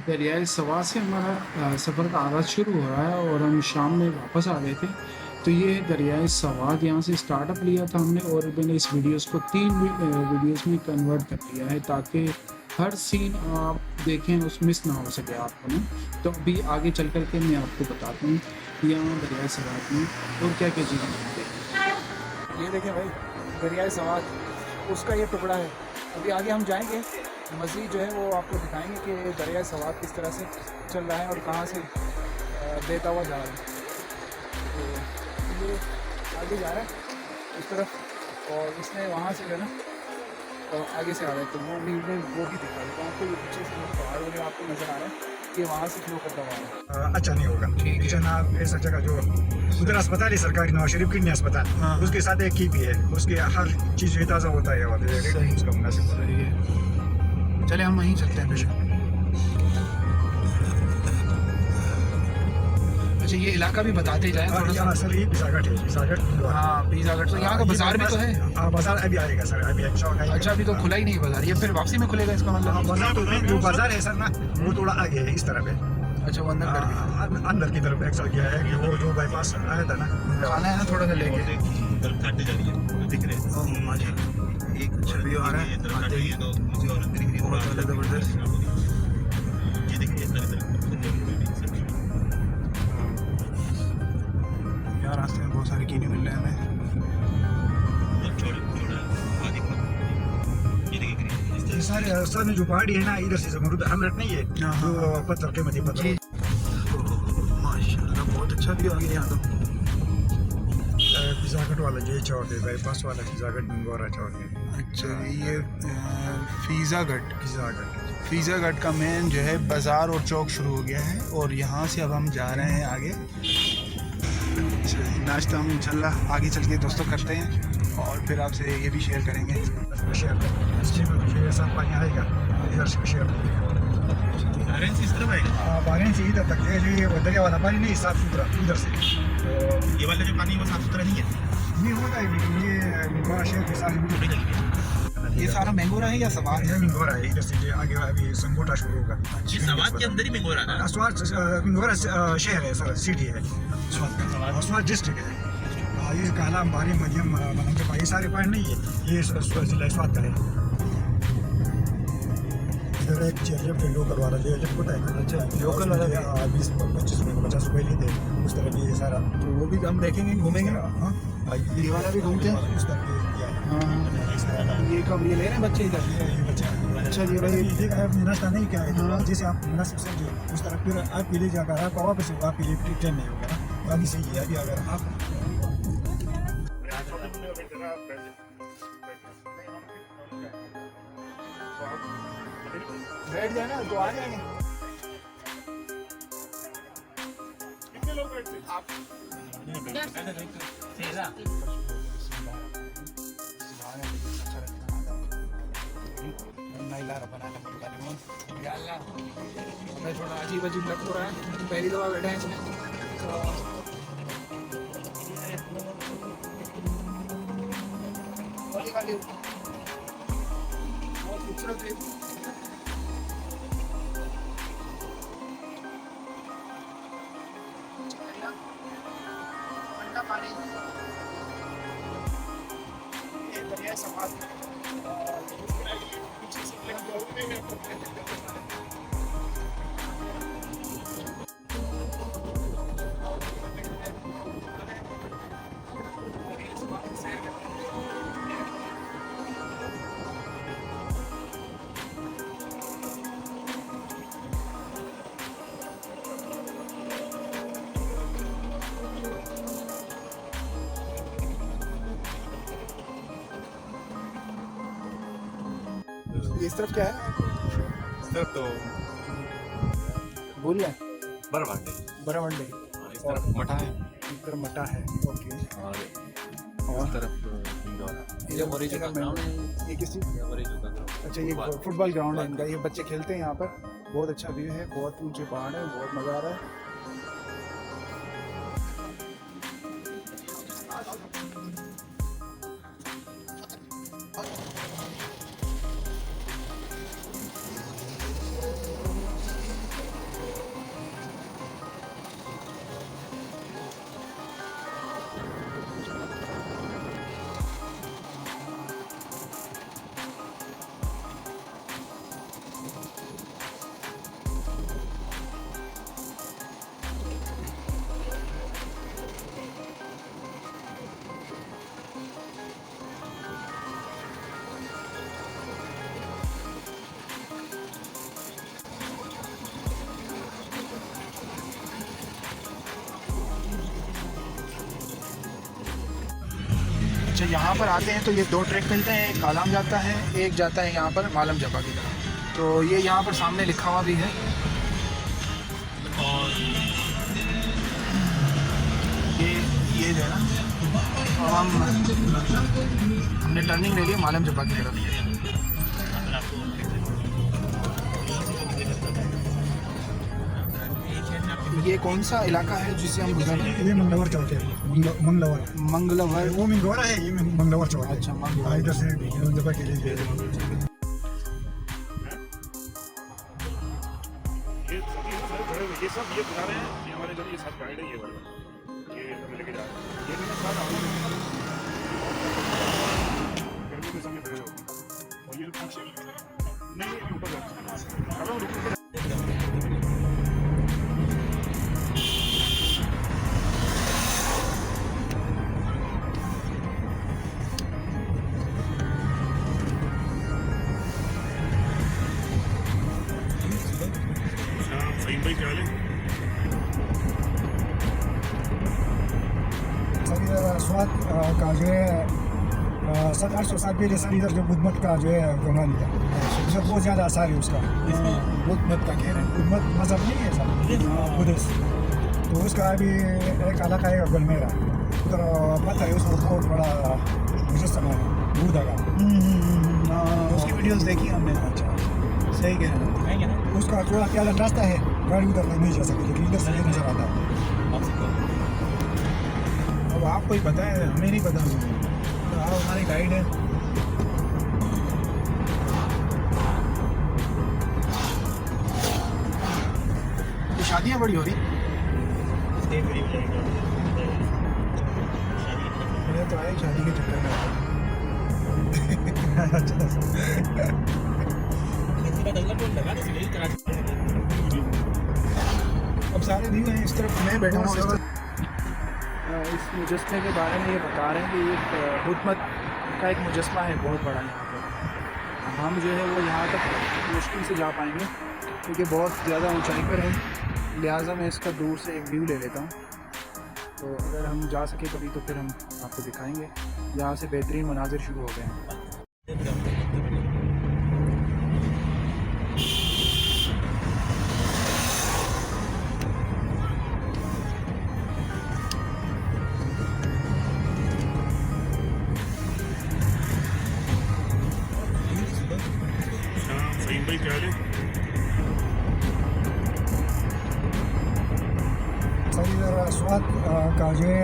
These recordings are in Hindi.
दरियाए सवा से हमारा सफ़र का आगाज़ शुरू हो रहा है और हम शाम में वापस आ गए थे। तो ये दरियाए सवात यहाँ से स्टार्टअप लिया था हमने और मैंने इस वीडियोस को 3 वीडियोस में कन्वर्ट कर दिया है ताकि हर सीन आप देखें, उस मिस ना हो सके आपको ना। तो अभी आगे चल कर के मैं आपको बताता हूँ यहाँ दरियाए सवात में और क्या-क्या चीज़ें मिलती हैं। ये देखें भाई, दरियाए सवात उसका ये टुकड़ा है। अभी आगे हम जाएँगे, मज़ीद जो है वो आपको दिखाएँगे कि दरियाए सवात किस तरह से चल रहा है और कहाँ से बहता हुआ जा रहा है। तो ये आगे जा रहा है उस तरफ और इसने वहाँ से जो है ना आगे से आ रहा है, तो वो भी दिखा देता हूँ आपको। ये पीछे से पहाड़ वगैरह आपको नज़र आ रहा है, ये वहाँ से फ्लो करता हुआ आ रहा है। अच्छा नहीं होगा। ठीक है। जनाब ऐसा जगह जो उधर अस्पताल है सरकारी नवाज शरीफ किडनी अस्पताल, हाँ। उसके साथ एक की भी है, उसके हर चीज़ ताज़ा होता है वहाँ पे, सही। उसका मुनासिब होता है। सही है। चले हम वहीं चलते हैं फिर। अच्छा ये इलाका भी बताते जाए थोड़ा सा। यहाँ सर ये पिज़ागढ़ है, पिज़ागढ़। हाँ पिज़ागढ़, तो यहाँ का बाजार भी तो है। हाँ बाजार अभी आएगा सर, अभी अच्छा होगा। अच्छा अभी तो खुला ही नहीं बाजार, ये फिर वापसी में खुलेगा इसका हाँ, मतलब। बाजार तो नहीं, जो बाजार है सर ना वो थोड़ा आगे है इस तरफ है। अच्छा वो अंदर कर दिया। अंदर की तरफ एक्सल किया है कि वो जो बाईपास आया था ना, खाना है ना थोड़ा सा लेके। तरफ काटते जा रही है, दिख रहे हैं। ओह माशाल्लाह, एक छवि आ रहा है तरफ काट आते रही ही। है तो मुझे और ग्रीन बहुत ज़्यादा ज़बरदस्त। ये देखिए इस तरह यार रास्ते में बहुत सारे कीड़े मिल रहे हैं हमें। ये देखिए ग्रीन ये सारे रास्ते में जो पहाड़ी है ना, इधर से जमरूद अमृत नहीं है, हाँ, जो पत्थर कीमती पत्थर। माशाल्लाह बहुत अच्छा व्यू आ गया यहाँ तो। पिज़ागढ़ वाला ये चौक है, बाईपास वाला पिज़ागढ़ मिंगोरा चौक है। अच्छा ये फ़ीज़ागढ़। पिज़ागढ़ फ़ीज़ागढ़ का मेन जो है बाज़ार और चौक शुरू हो गया है और यहाँ से अब हम जा रहे हैं आगे। अच्छा नाश्ता हम इंशाल्लाह आगे चल के दोस्तों करते हैं और फिर आपसे ये भी शेयर करेंगे। शेयर साफ पानी आएगा, इधर से शेयर आयरन से इस तरफ आएगा। बाहर से इधर तक है, जो ये दरिया वाला पानी नहीं साफ सुथरा इधर से। तो ये वाला जो पानी है वो साफ सुथरा नहीं है। ये होता है लेकिन ये मिंगोरा शहर के सारे ये सारा मैंगोरा है या सवार है? ये मिंगोरा है, इधर से आगे अभी संगोटा शुरू होगा। ये सवाद के अंदर ही मिंगोरा है ना? स्वाद मिंगोरा शहर है सर, सिटी है, स्वाद डिस्ट्रिक्ट है। ये काला बारी मध्यम मतलब ये सारे पॉइंट नहीं है, ये जिला स्वाद का है। इधर एक चेयर पे लोकल वाला जो होता है, अच्छा लोकल वाला 20-25 रुपये 50 रुपये लेते हैं, उस तरह ये सारा। तो वो भी हम देखेंगे, घूमेंगे। हाँ ये वाला भी घूमते हैं। उस तरह हाँ ये कब ये ले रहे हैं बच्चे इधर? अच्छा जी भाई ये आपने नाश्ता नहीं किया है, हाँ। जैसे आप मुनासिब समझे उस तरह फिर आपके लिए जाकर आप वापस आपके लिए ट्रेन नहीं होगा ना, अभी सही है। अभी अगर आप बैठ जाए ना तो आ जाएंगे। थोड़ा अजीब अजीब लग तो रहा है, पहली दफा बैठे हैं इसमें बहुत खूबसूरत है। ठंडा पानी ये दरियाए सवात पीछे से इस तरफ क्या है? इस तरफ तो भूल गए बरवांडे बरामंडे और इस तरफ मठा है इधर मटा है। ओके और इस तरफ मिंगोरा। ये ओरिजिनल ग्राउंड है। ये किस चीज़? अच्छा ये फुटबॉल ग्राउंड है इनका, ये बच्चे खेलते हैं यहाँ पर। बहुत अच्छा व्यू है, बहुत ऊंचे पहाड़ है, बहुत मज़ा आ रहा है। अच्छा, यहाँ पर आते हैं तो ये दो ट्रैक मिलते हैं, एक कालाम जाता है, एक जाता है यहाँ पर मालम जबा की तरफ। तो ये यहाँ पर सामने लिखा हुआ भी है। और ये जो है ना, अब हमने टर्निंग ले लिया मालम जबा की तरफ। ये कौन सा इलाका है जिसे हम गुजर रहे हैं? ये मंगलवार चौक है, मंगलवार। मंगलवार। वो मिंगोरा है, ये मंगलवार चौक है। अच्छा, मंगलवार। इधर से जबा के लिए ये सब ये बता रहे हैं, ये हमारे जो ये सब गाइड है, ये वाला ये हमें लेके जा रहे हैं। ये भी मैं साथ आऊंगा गर्मी के समय खड़े हो। और ये पीछे नहीं, ये ऊपर जाते हैं। अब रुक के सही भाई क्या हाल है? सर इधर स्वाद का जो है 700-800 साल पहले सर इधर जो बुद्ध मत का जो है गंगा था, उसका बहुत ज़्यादा असर है उसका। बुद्ध मत का कह रहे हैं। बुद्ध मत मजहब नहीं है सर, बुद्धिस्ट। तो उसका अभी एक इलाका है गलमेरा, उधर पता है उसको बहुत बड़ा मुजस्समा है बुद्ध का। उसकी वीडियोस देखी हमने। अच्छा, सही कह रहे हैं। उसका थोड़ा क्या रास्ता है, गाड़ी उधर तक नहीं जा सकती, लेकिन इधर से ये नजर आता है। अब आपको ही पता है, हमें नहीं पता। तो आप हमारे गाइड हैं। तो शादियाँ बड़ी हो रही। मैं तो आया शादी के चक्कर में। अब सारे व्यू हैं इस तरफ, मैं बैठा हूँ इस मुजस्मे के बारे में। ये बता रहे हैं कि एक बुद्ध मत का एक मुजस्मा है बहुत बड़ा यहाँ पर। हम जो है वो यहाँ तक मुश्किल से जा पाएंगे क्योंकि बहुत ज़्यादा ऊंचाई पर है, लिहाजा मैं इसका दूर से एक व्यू ले लेता हूँ। तो अगर हम जा सके कभी तो फिर हम आपको दिखाएंगे। यहाँ से बेहतरीन मनाजिर शुरू हो गए हैं। सही भाई क्या हाल है? सर इधर स्वाद का जो है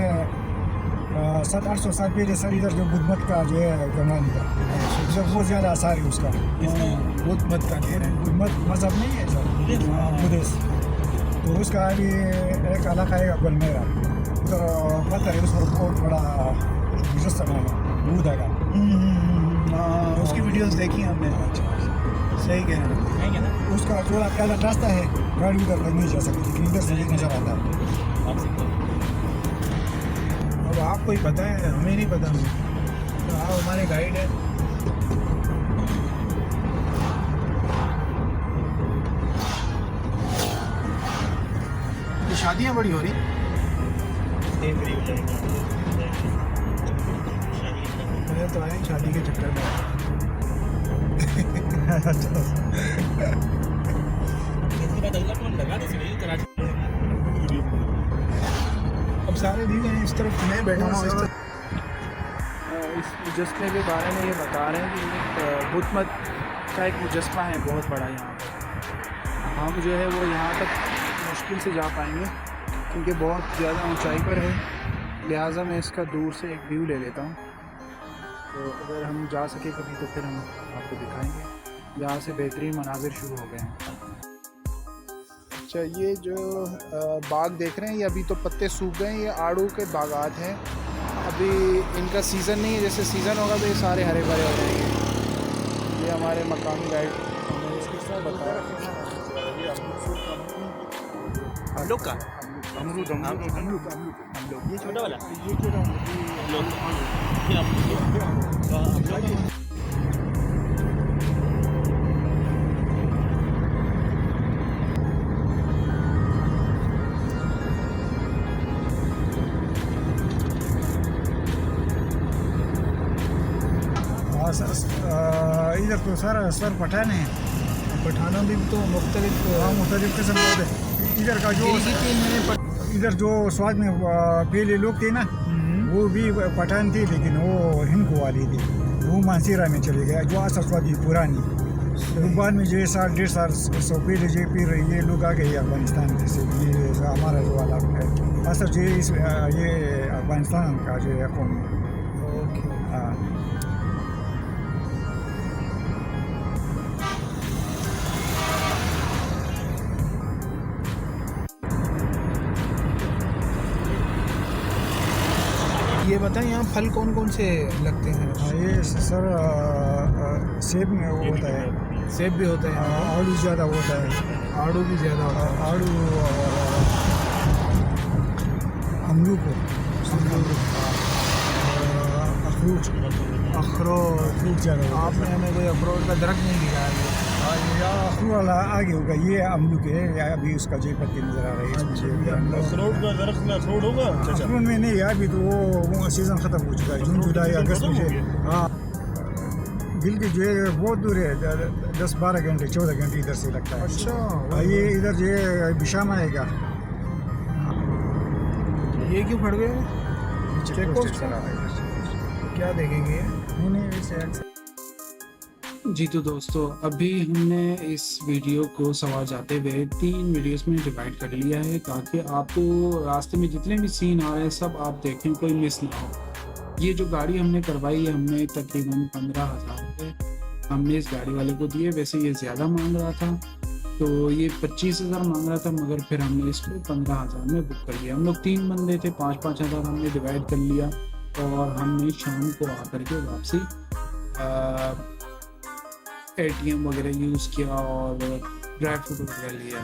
700-800 साल पहले सर इधर जो बुद्ध मत का जो है गंगा था, उसका बहुत ज़्यादा असर है उसका। बुद्ध मत का कह रहे हैं। बुद्ध मत मजहब नहीं है सर, बुद्धिस्ट। तो उसका अभी एक इलाका है गलमेरा, उधर पता है उसको बहुत बड़ा मुजस्समा है बुद्ध का। उसकी वीडियोस देखी हमने। अच्छा, सही कह रहे हैं। उसका थोड़ा क्या रास्ता है, गाड़ी उधर तक नहीं जा सकती, लेकिन इधर से ये नजर आता है। अब आपको ही पता है, हमें नहीं पता। तो आप हमारे गाइड हैं। तो शादियाँ बड़ी हो रही। मैं तो आया शादी के चक्कर में। अब सारे व्यू हैं इस तरफ, मैं बैठा हूँ इस तरफ। इस मुजस्मे के बारे में ये बता रहे हैं कि एक बुद्ध मत का एक मुजस्मा है बहुत बड़ा यहाँ पर। हम जो है वो यहाँ तक मुश्किल से जा पाएंगे क्योंकि बहुत ज़्यादा ऊंचाई पर है, लिहाजा मैं इसका दूर से एक व्यू ले लेता हूँ। तो अगर हम जा सके कभी तो फिर हम आपको दिखाएंगे। यहाँ से बेहतरीन मनाजिर शुरू हो गए हैं। अच्छा, ये जो बाग देख रहे हैं, ये अभी तो पत्ते सूख गए हैं। ये आड़ू के बागात हैं, अभी इनका सीज़न नहीं है। जैसे सीज़न होगा तो ये सारे हरे भरे हो जाएंगे। ये हमारे मकामी गाइड हमें इसके साथ बताया। हम लोग का अमरूद ये छोटा वाला ये छोटा तो सर पठान है। पठानों भी तो मुख्तलिफ हाँ, मुख्तलिफ किस्म के होते हैं। इधर का जो इधर जो स्वाद में पहले लोग थे ना, वो भी पठान थी, लेकिन वो हिंद वाली थी, वो मानसीरा में चले गए। जो असल स्वाद ही पुरानी, तो बाद में जो साल 1.5 साल सौ पहले जो फिर ये लोग आ गए अफगानिस्तान से। ये हमारा जो वाला है असल जो ये अफगानिस्तान का जो है कौन। हाँ, ये बताएं यहाँ फल कौन कौन से लगते हैं? ये सर सेब में वो होता है, सेब भी होते हैं, आड़ू ज़्यादा होता है, आड़ू भी ज़्यादा होता है, आड़ू और अमरूद को अखरोट ज़्यादा होता है। आपने हमें कोई अखरोट का दरख्त नहीं दिखाया। या अखरोट वाला आगे होगा, ये अमरूद है, या अभी उसका जो पत्ती नज़र आ रही है इसमें। अखरोट का दरख्त में अखरोट होगा? अच्छा, अखरोट में नहीं, अभी तो वो सीज़न ख़त्म हो चुका है, जून जुलाई अगस्त में। हाँ, बिल्कुल जो है बहुत दूर है, 10-12 घंटे 14 घंटे इधर से लगता है। अच्छा, ये इधर जो है बिशाम आएगा। ये क्यों फट गए? चेक पोस्ट चला रहा क्या देखेंगे? है। नहीं वैसे जी तो दोस्तों, अभी हमने इस वीडियो को सवा जाते हुए 3 वीडियोस में डिवाइड कर लिया है, ताकि आपको रास्ते में जितने भी सीन आ रहे हैं सब आप देखें, कोई मिस ना हो। ये जो गाड़ी हमने करवाई है, हमने तकरीबन 15,000 रुपये हमने इस गाड़ी वाले को दिए। वैसे ये ज़्यादा मांग रहा था, तो ये 25,000 मांग रहा था, मगर फिर हमने इसको 15,000 में बुक कर लिया। हम लोग 3 बंदे थे, 5-5 हज़ार हमने डिवाइड कर लिया, और हमने शाम को आकर के वापसी ATM वगैरह यूज़ किया और ड्राई फ्रूट वगैरह लिया।